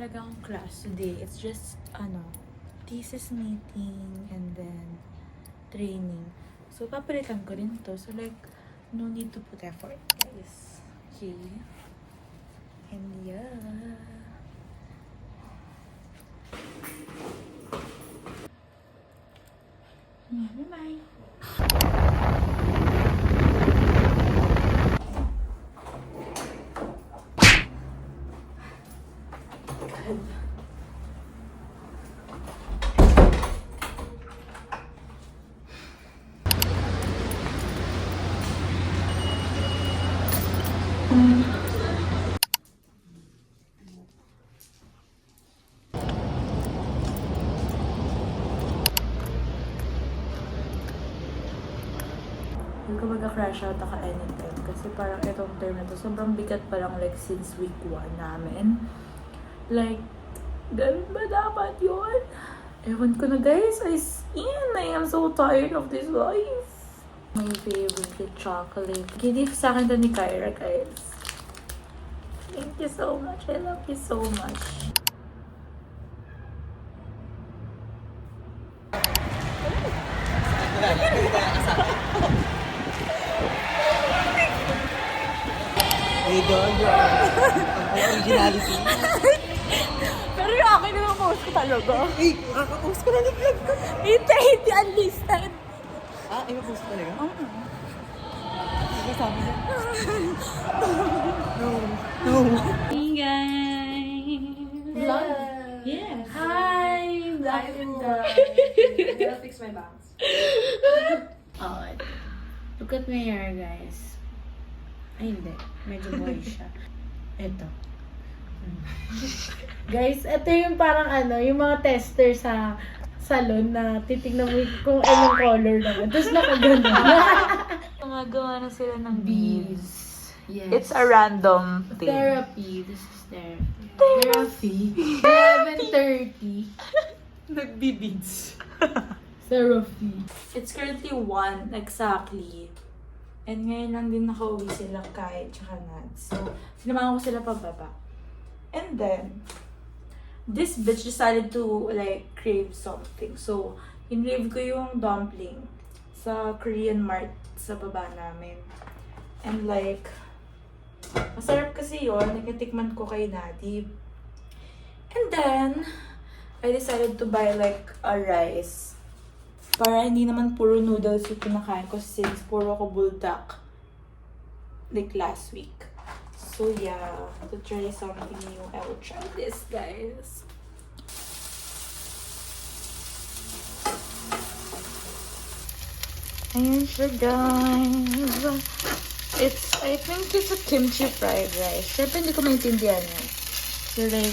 talaga akong class today. It's just, thesis meeting and then training. So, papalitan ko rin to. So, like, no need to put effort, guys. Okay. And yeah. Bye-bye. Hindi ko magka-crash out ako anytime. Kasi parang itong term na to, sobrang bigat parang like since week 1 namin. Like, ganun ba dapat yun? Ewan ko na guys, I am so tired of this life. My favorite chocolate. Gift sa akin to ni Kyra, guys. Thank you so much. I love you so much. Hey, dog, ang originality. Pero yung akin na post ko talaga. Hey, kakapost ko na nag-vlog ko. Hindi unlisted. Ah, post ko talaga? Oo. Ano sabi niya? No. Hey guys! Vlog? Yes. Hi! Black and I gotta fix my bangs. Oh, look at my hair, guys. Ay, hindi. Medyo boy siya. Ito. Guys, ito yung parang yung mga tester sa salon na titignan mo kung anong color naman. Tapos nakagano. Gumagawa na sila ng beads. Yes. It's a random thing. Therapy. This is therapy. 11:30. Nagbibids. Therapy. It's currently 1 exactly. And ngayon lang din nakauwi sila Kai tsaka Nads. So, sinamahan ko sila pababa. And then, this bitch decided to like crave something. So, in-rave ko yung dumpling sa Korean Mart sa baba namin. And like, masarap kasi yun. Nagkatikman ko kay Nadib. And then, I decided to buy like a rice. Para hindi naman puro noodles yung pinakain ko since puro ako buldak like last week. So yeah, to try something new, I will try this, guys. Ayan siya, guys. I think it's a kimchi fried rice. Siyempre hindi ko maintindihan yan. So like,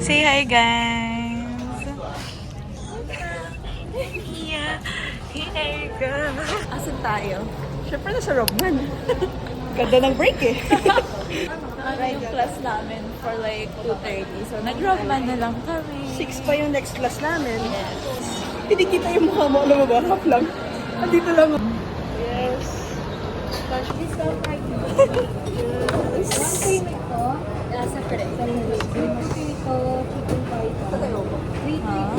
say hi, guys! Yeah! Here you go! Asan tayo? Siyempre nasa Robman. Ganda ng break eh. Ano yung class namin for like 2:30. So, nag-Robman na lang kami. 6 pa yung next class namin. Hindi kita yung mukha mo. Alam mo ba? Half lang. Andito lang. Yes. This is right here. Yes. Ang favorite ko, sa pre. Sa favorite ko, chicken python. Wait, ma.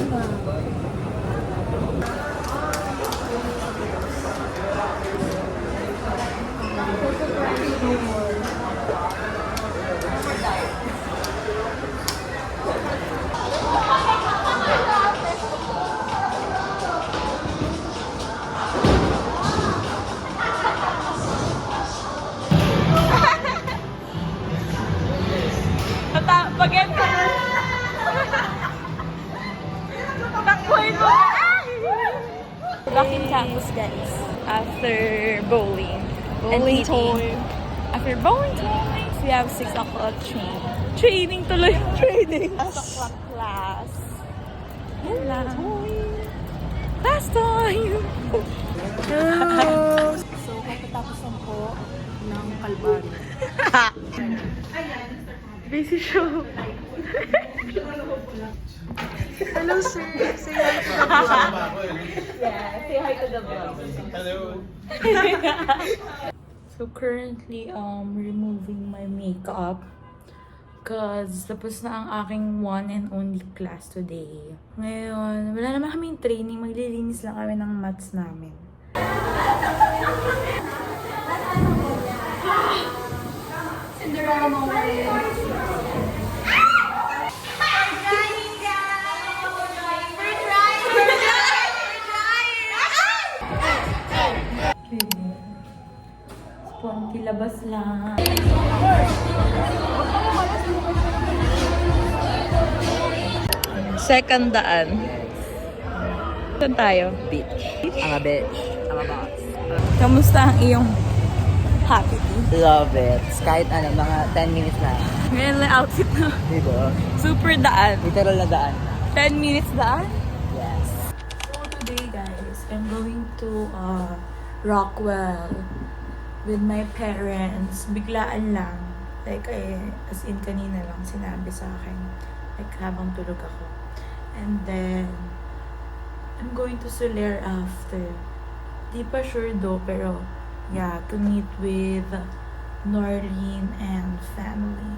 Pag-end ko na. Takbuhin mo. Back in campus, guys. After bowling. and Bowling eating. time. After bowling time, we have 6 o'clock training. Training tuloy. Training. 6 o'clock class. Yun lang. Class time! So, pagkatapos po ng Kalbaryo. Busy show. Hello, sir. Say hi to the vlog. Yeah, say hi to the vlog. Hello. So currently, removing my makeup. Cause tapos na ang aking one and only class today. Ngayon, wala naman kaming training. Maglilinis lang kami ng mats namin. Cinderella moment. Sponty labas lang. Second daan. Saan tayo? Beach. Ang beach. Ang box. Kamusta ang iyong happy day? Love it. Kahit ano, mga 10 minutes na. Ngayon na outfit na. Diba? Super daan. Literal na daan. 10 minutes daan? Yes. So today guys, I'm going to Rockwell with my parents. Biglaan lang. Like, as in kanina lang sinabi sa akin. Like, habang tulog ako. And then, I'm going to Soler after. Di pa sure though, pero yeah, to meet with Norlene and family.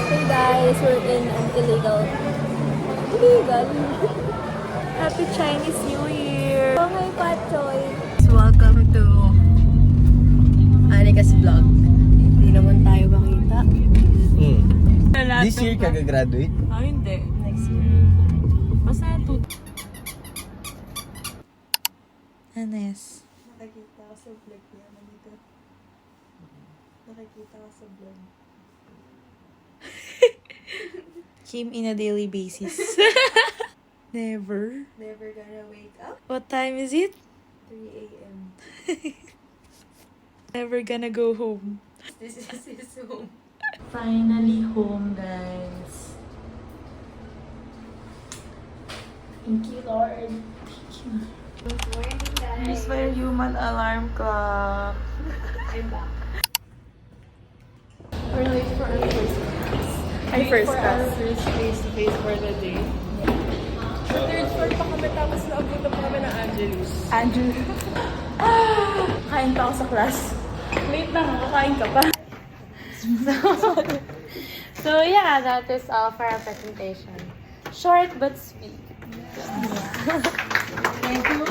Hey guys, we're in an illegal. Happy Chinese New Year! Oh my Patchoy. Welcome to Anika's vlog. Hindi naman tayo makita. This year ka graduate? Ah, hindi. Next year. Basta ito. Anes. Nakikita ko sa vlog niya. Nandito. Nakikita ko sa vlog. Kim in a daily basis. Never. Never gonna wake up. What time is it? 3 a.m. Never gonna go home. This is his home. Finally home, guys. Thank you, Lord. Thank you. Morning guys. Miss my human alarm clock. I'm back. We're late for our first class. Ay, first For class. our first face-to-face for the day. Sa third floor pa kami, tapos naabutan pa kami ng Angelus. Andrew. Kain pa ako sa class. Late na nga, kakain ka pa. So yeah, that is all for our presentation. Short but sweet. Thank you.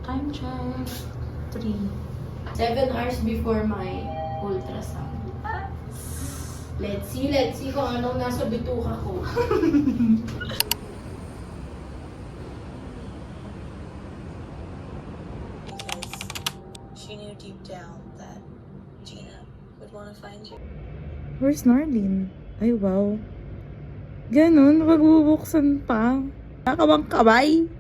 Time check. 3. 7 hours before my ultrasound. Let's see kung anong nasa bituka ko. She knew deep down that Gina would want to find you. Where's Norlene? Ay, wow. Ganon, magbubuksan pa. Nakabang kabay.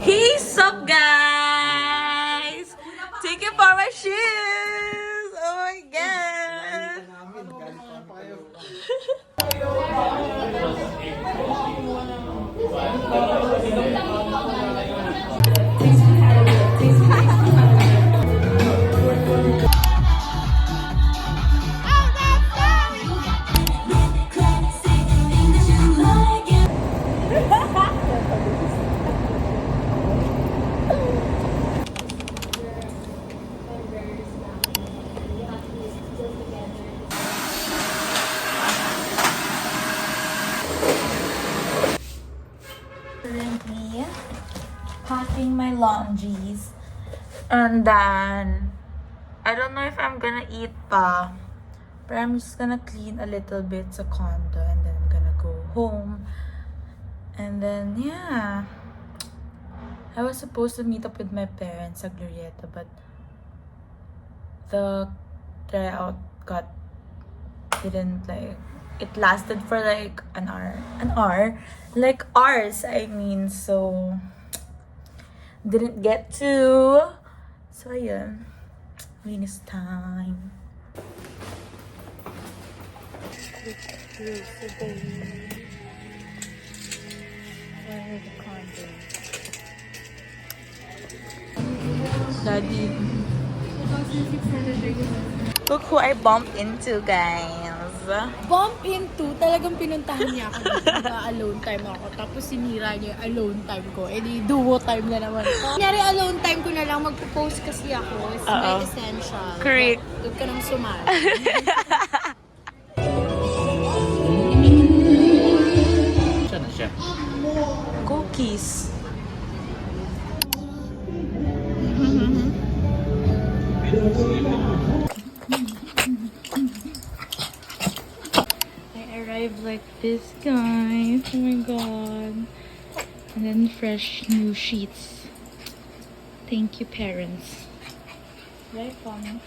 Hey, sup, guys? Thank you for my shoes. Oh my God. Currently packing my laundries, and then I don't know if I'm gonna eat pa, but I'm just gonna clean a little bit sa condo, and then I'm gonna go home, and then yeah, I was supposed to meet up with my parents sa Glorieta, but the tryout didn't it lasted for like an hour, like hours, I mean, so didn't get to, so ayun, linis time. Daddy. Look who I bumped into, guys. Bump into, talagang pinuntahan niya ako dito. Alone time ako. Tapos sinira niya yung alone time ko. Eh di, duo time na naman. Kunyari alone time ko na lang, magpo-post kasi ako. It's my essential. Correct. Huwag ka nang sumali. Saan na siya? Cookies. I arrived like this, guys. Oh my god. And then fresh new sheets. Thank you, parents. Very fun.